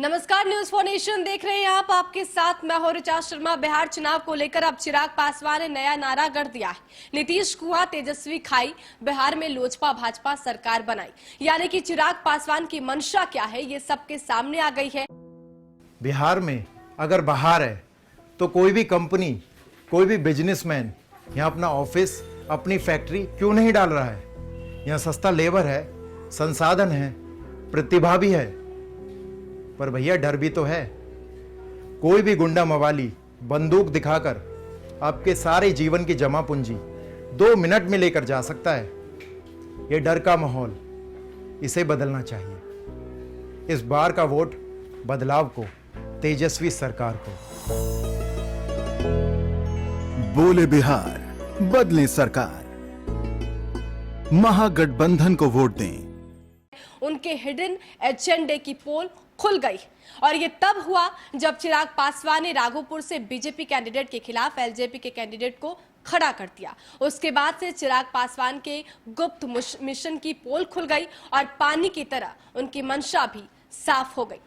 नमस्कार, news for nation देख रहे हैं आप। आपके साथ मैं हूं ऋचा शर्मा। बिहार चुनाव को लेकर अब चिराग पासवान ने नया नारा गढ़ दिया है। नीतीश कुआं, तेजस्वी खाई, बिहार में लोजपा भाजपा सरकार बनाई। यानी कि चिराग पासवान की मंशा क्या है, ये सबके सामने आ गई है। बिहार में अगर बाहर है तो कोई भी कंपनी, कोई भी बिजनेसमैन यहाँ अपना ऑफिस, अपनी फैक्ट्री क्यों नहीं डाल रहा है? यहाँ सस्ता लेबर है, संसाधन है, प्रतिभा भी है, पर भैया डर भी तो है। कोई भी गुंडा मवाली बंदूक दिखाकर आपके सारे जीवन की जमा पूंजी 2 मिनट में लेकर जा सकता है। यह डर का माहौल, इसे बदलना चाहिए। इस बार का वोट बदलाव को, तेजस्वी सरकार को। बोले बिहार, बदले सरकार, महागठबंधन को वोट दें। उनके हिडन एजेंडे की पोल खुल गई और ये तब हुआ जब चिराग पासवान ने राघोपुर से बीजेपी कैंडिडेट के खिलाफ एलजेपी के कैंडिडेट को खड़ा कर दिया। उसके बाद से चिराग पासवान के गुप्त मिशन की पोल खुल गई और पानी की तरह उनकी मंशा भी साफ हो गई।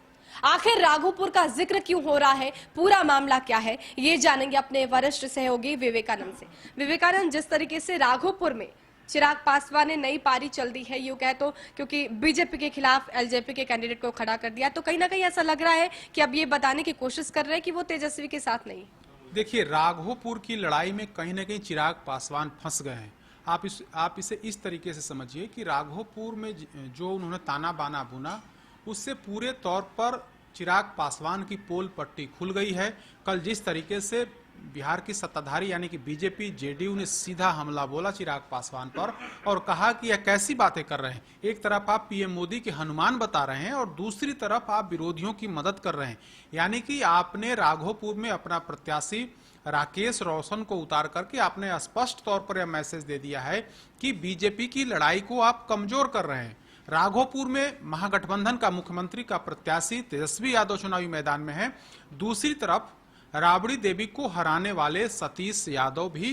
आखिर राघोपुर का जिक्र क्यों हो रहा है, पूरा मामला क्या है, ये जानेंगे अपने वरिष्ठ सहयोगी विवेकानंद से। विवेकानंद, जिस तरीके से राघोपुर में चिराग पासवान ने नई पारी चल दी है, यूं कहे तो, क्योंकि बीजेपी के खिलाफ एलजेपी के कैंडिडेट को खड़ा कर दिया, तो कहीं ना कहीं ऐसा लग रहा है कि अब ये बताने की कोशिश कर रहे हैं कि वो तेजस्वी के साथ नहीं। देखिए, राघोपुर की लड़ाई में कहीं ना कहीं चिराग पासवान फंस गए हैं। आप इसे इस तरीके से समझिए कि राघोपुर में जो उन्होंने ताना बाना बुना, उससे पूरे तौर पर चिराग पासवान की पोल पट्टी खुल गई है। कल जिस तरीके से बिहार की सत्ताधारी यानी कि बीजेपी जेडीयू ने सीधा हमला बोला चिराग पासवान पर और कहा कि यह कैसी बातें कर रहे हैं। एक तरफ आप पीएम मोदी के हनुमान बता रहे हैं और दूसरी तरफ आप विरोधियों की मदद कर रहे हैं। यानी कि आपने राघोपुर में अपना प्रत्याशी राकेश रोशन को उतार करके आपने स्पष्ट तौर पर यह मैसेज दे दिया है कि बीजेपी की लड़ाई को आप कमजोर कर रहे हैं। राघोपुर में महागठबंधन का मुख्यमंत्री का प्रत्याशी तेजस्वी यादव चुनावी मैदान में है। दूसरी तरफ राबड़ी देवी को हराने वाले सतीश यादव भी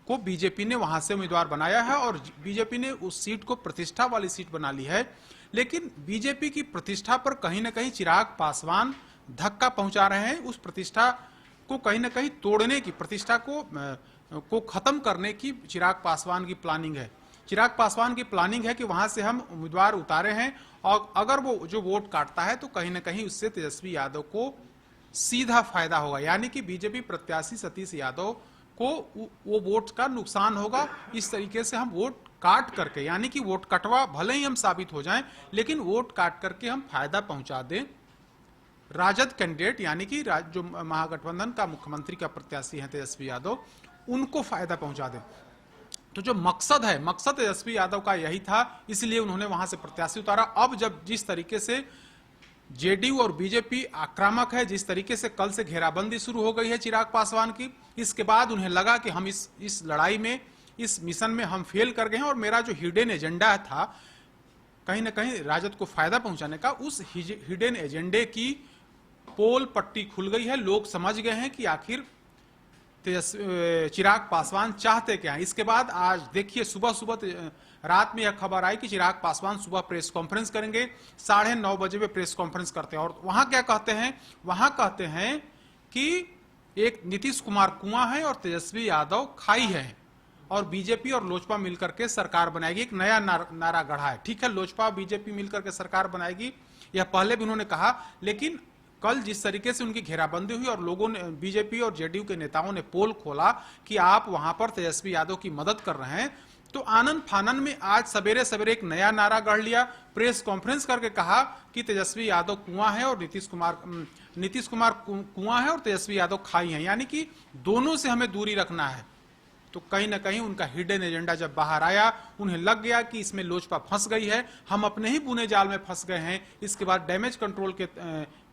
को बीजेपी ने वहां से उम्मीदवार बनाया है और बीजेपी ने उस सीट को प्रतिष्ठा वाली सीट बना ली है। लेकिन बीजेपी की प्रतिष्ठा पर कहीं ना कहीं चिराग पासवान धक्का पहुंचा रहे हैं। उस प्रतिष्ठा को कहीं ना कहीं तोड़ने की, प्रतिष्ठा को खत्म करने की चिराग पासवान की प्लानिंग है। चिराग पासवान की प्लानिंग है कि वहां से हम उम्मीदवार उतारे हैं और अगर वो जो वोट काटता है तो कहीं ना कहीं उससे तेजस्वी यादव को सीधा फायदा होगा। यानी कि बीजेपी प्रत्याशी सतीश यादव को वो वोट का नुकसान होगा। इस तरीके से हम वोट काट करके, यानी कि वोट कटवा भले ही हम साबित हो जाएं, लेकिन वोट काट करके हम फायदा पहुंचा दें राजद कैंडिडेट, यानी कि जो महागठबंधन का मुख्यमंत्री का प्रत्याशी है तेजस्वी यादव, उनको फायदा पहुंचा दें। तो जो मकसद है, मकसद तेजस्वी यादव का यही था, इसलिए उन्होंने वहां से प्रत्याशी उतारा। अब जब जिस तरीके से जेडीयू और बीजेपी आक्रामक है, जिस तरीके से कल से घेराबंदी शुरू हो गई है चिराग पासवान की, इसके बाद उन्हें लगा कि हम इस लड़ाई में, इस मिशन में हम फेल कर गए हैं और मेरा जो हिडन एजेंडा था कहीं ना कहीं राजद को फायदा पहुंचाने का, उस हिडन एजेंडे की पोल पट्टी खुल गई है। लोग समझ गए हैं कि आखिर चिराग पासवान चाहते क्या है। इसके बाद आज देखिए, सुबह रात में यह खबर आई कि चिराग पासवान सुबह प्रेस कॉन्फ्रेंस करेंगे। 9:30 बजे वे प्रेस कॉन्फ्रेंस करते हैं और वहां क्या कहते हैं, वहां कहते हैं कि एक नीतीश कुमार कुआं है और तेजस्वी यादव खाई है और बीजेपी और लोजपा मिलकर के सरकार बनाएगी। एक नया नारा गढ़ा है। ठीक है, लोजपा बीजेपी मिलकर के सरकार बनाएगी, यह पहले भी उन्होंने कहा, लेकिन कल जिस तरीके से उनकी घेराबंदी हुई और लोगों ने, बीजेपी और जेडीयू के नेताओं ने पोल खोला कि आप वहां पर तेजस्वी यादव की मदद कर रहे हैं, तो आनंद फानन में आज सवेरे सवेरे एक नया नारा गढ़ लिया। प्रेस कॉन्फ्रेंस करके कहा कि तेजस्वी यादव कुआं है और नीतीश कुमार कुआं है और तेजस्वी यादव खाई है, यानी कि दोनों से हमें दूरी रखना है। तो कहीं ना कहीं उनका हिडन एजेंडा जब बाहर आया, उन्हें लग गया कि इसमें लोजपा फंस गई है, हम अपने ही बुने जाल में फंस गए हैं। इसके बाद डैमेज कंट्रोल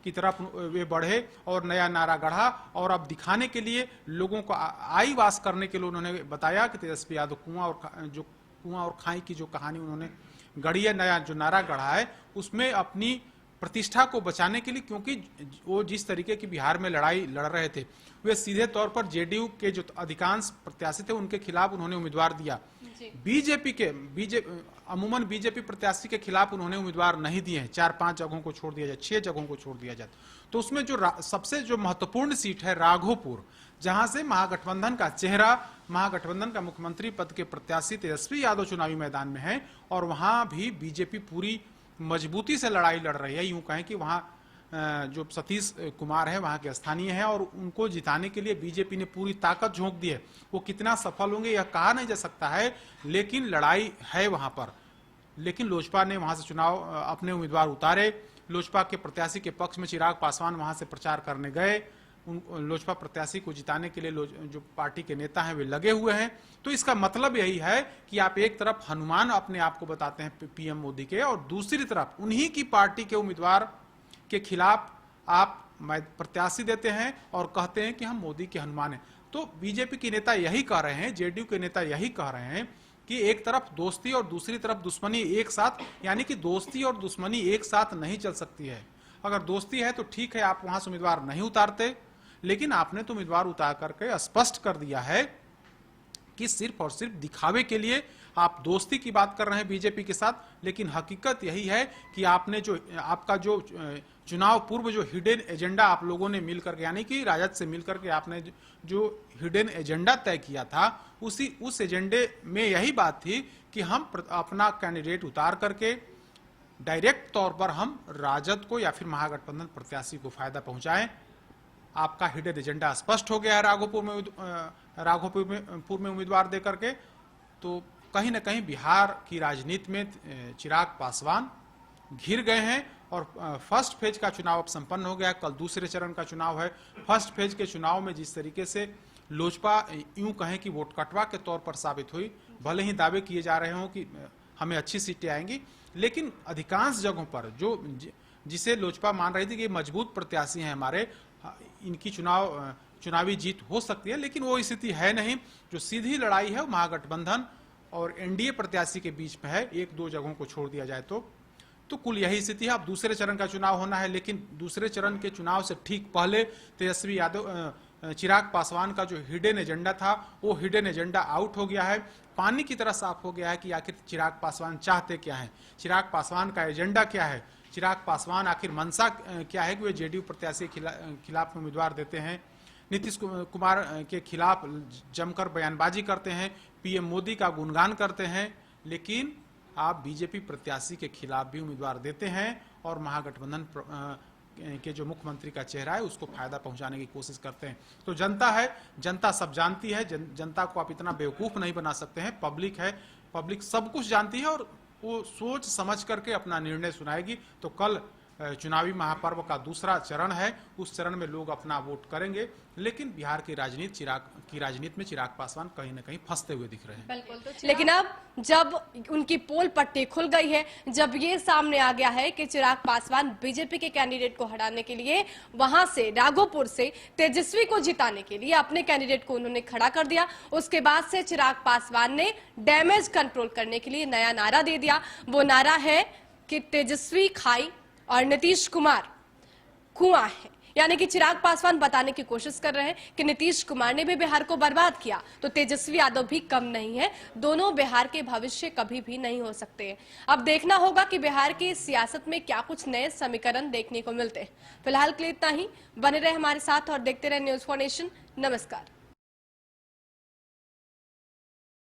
की तरफ वे बढ़े और नया नारा गढ़ा और अब दिखाने के लिए, लोगों को आई वास करने के लिए उन्होंने बताया कि तेजस्वी यादव कुआं और खाई की जो कहानी उन्होंने गढ़ी है, नया जो नारा गढ़ा है, उसमें अपनी प्रतिष्ठा को बचाने के लिए, क्योंकि वो जिस तरीके की बिहार में लड़ाई लड़ रहे थे, वे सीधे तौर पर जेडीयू के जो अधिकांश प्रत्याशी थे उनके खिलाफ उन्होंने उम्मीदवार दिया। अमूमन बीजेपी प्रत्याशी के खिलाफ उन्होंने उम्मीदवार नहीं दिए हैं। 4-5 जगहों को छोड़ दिया जाए, 6 जगहों को छोड़ दिया जाए, तो उसमें जो सबसे जो महत्वपूर्ण सीट है राघोपुर, जहां से महागठबंधन का चेहरा, महागठबंधन का मुख्यमंत्री पद के प्रत्याशी तेजस्वी यादव चुनावी मैदान में है, और वहां भी बीजेपी पूरी मजबूती से लड़ाई लड़ रही है। यूं कहें कि वहां जो सतीश कुमार है वहां के स्थानीय है, और उनको जिताने के लिए बीजेपी ने पूरी ताकत झोंक दी है। वो कितना सफल होंगे यह कहा नहीं जा सकता है, लेकिन लड़ाई है वहां पर। लेकिन लोजपा ने वहां से चुनाव अपने उम्मीदवार उतारे। लोजपा के प्रत्याशी के पक्ष में चिराग पासवान वहां से प्रचार करने गए। लोजपा प्रत्याशी को जिताने के लिए जो पार्टी के नेता हैं वे लगे हुए हैं। तो इसका मतलब यही है कि आप एक तरफ हनुमान अपने आप को बताते हैं पीएम मोदी के, और दूसरी तरफ उन्हीं की पार्टी के उम्मीदवार के खिलाफ आप प्रत्याशी देते हैं और कहते हैं कि हम मोदी के हनुमान हैं। तो बीजेपी के नेता यही कह रहे हैं, जेडीयू के नेता यही कह रहे हैं कि एक तरफ दोस्ती और दूसरी तरफ दुश्मनी एक साथ, यानी कि दोस्ती और दुश्मनी एक साथ नहीं चल सकती है। अगर दोस्ती है तो ठीक है, आप वहां से उम्मीदवार नहीं उतारते, लेकिन आपने तो उम्मीदवार उतार करके स्पष्ट कर दिया है कि सिर्फ और सिर्फ दिखावे के लिए आप दोस्ती की बात कर रहे हैं बीजेपी के साथ। लेकिन हकीकत यही है कि आपने जो आपका जो चुनाव पूर्व जो हिडन एजेंडा आप लोगों ने मिलकर के, यानी कि राजद से मिलकर के आपने जो हिडन एजेंडा तय किया था, उस एजेंडे में यही बात थी कि हम अपना कैंडिडेट उतार करके डायरेक्ट तौर पर हम राजद को या फिर महागठबंधन प्रत्याशी को फायदा पहुंचाएं। आपका हिडन एजेंडा स्पष्ट हो गया है राघोपुर में उम्मीदवार देकर के। तो कहीं ना कहीं बिहार की राजनीति में चिराग पासवान घिर गए हैं, और फर्स्ट फेज का चुनाव अब संपन्न हो गया। कल दूसरे चरण का चुनाव है। फर्स्ट फेज के चुनाव में जिस तरीके से लोजपा यूं कहें कि वोट कटवा के तौर पर साबित हुई, भले ही दावे किए जा रहे हों कि हमें अच्छी सीटें आएंगी, लेकिन अधिकांश जगहों पर जिसे लोजपा मान रही थी कि मजबूत प्रत्याशी हैं हमारे, इनकी चुनावी जीत हो सकती है, लेकिन वो स्थिति है नहीं। जो सीधी लड़ाई है वो महागठबंधन और एनडीए प्रत्याशी के बीच में है, 1-2 जगहों को छोड़ दिया जाए तो कुल यही स्थिति है। अब दूसरे चरण का चुनाव होना है, लेकिन दूसरे चरण के चुनाव से ठीक पहले तेजस्वी यादव चिराग पासवान का जो हिडन एजेंडा था, वो हिडन एजेंडा आउट हो गया है। पानी की तरह साफ हो गया है कि आखिर चिराग पासवान चाहते क्या है, चिराग पासवान का एजेंडा क्या है, चिराग पासवान आखिर मंशा क्या है कि वे जेडीयू प्रत्याशी के खिलाफ उम्मीदवार देते हैं, नीतीश कुमार के खिलाफ जमकर बयानबाजी करते हैं, पीएम मोदी का गुणगान करते हैं, लेकिन आप बीजेपी प्रत्याशी के खिलाफ भी उम्मीदवार देते हैं और महागठबंधन के जो मुख्यमंत्री का चेहरा है उसको फायदा पहुंचाने की कोशिश करते हैं। तो जनता है, जनता सब जानती है, जनता को आप इतना बेवकूफ नहीं बना सकते हैं। पब्लिक है, पब्लिक सब कुछ जानती है और वो सोच समझ करके अपना निर्णय सुनाएगी। तो कल चुनावी महापर्व का दूसरा चरण है, उस चरण में लोग अपना वोट करेंगे, लेकिन बिहार की राजनीति में चिराग पासवान कहीं ना कहीं फंसते हुए दिख रहे हैं। बिल्कुल। तो लेकिन अब जब उनकी पोल पट्टी खुल गई है, जब ये सामने आ गया है कि चिराग पासवान बीजेपी के कैंडिडेट को हटाने के लिए वहां से राघोपुर से तेजस्वी को जिताने के लिए अपने कैंडिडेट को उन्होंने खड़ा कर दिया, उसके बाद से चिराग पासवान ने डैमेज कंट्रोल करने के लिए नया नारा दे दिया। वो नारा है कि तेजस्वी खाई और नीतीश कुमार कुआं है। यानी कि चिराग पासवान बताने की कोशिश कर रहे हैं कि नीतीश कुमार ने भी बिहार को बर्बाद किया तो तेजस्वी यादव भी कम नहीं है, दोनों बिहार के भविष्य कभी भी नहीं हो सकते। अब देखना होगा कि बिहार की सियासत में क्या कुछ नए समीकरण देखने को मिलते हैं। फिलहाल के लिए इतना ही। बने रहे हमारे साथ और देखते रहे न्यूज़4 नेशन। नमस्कार।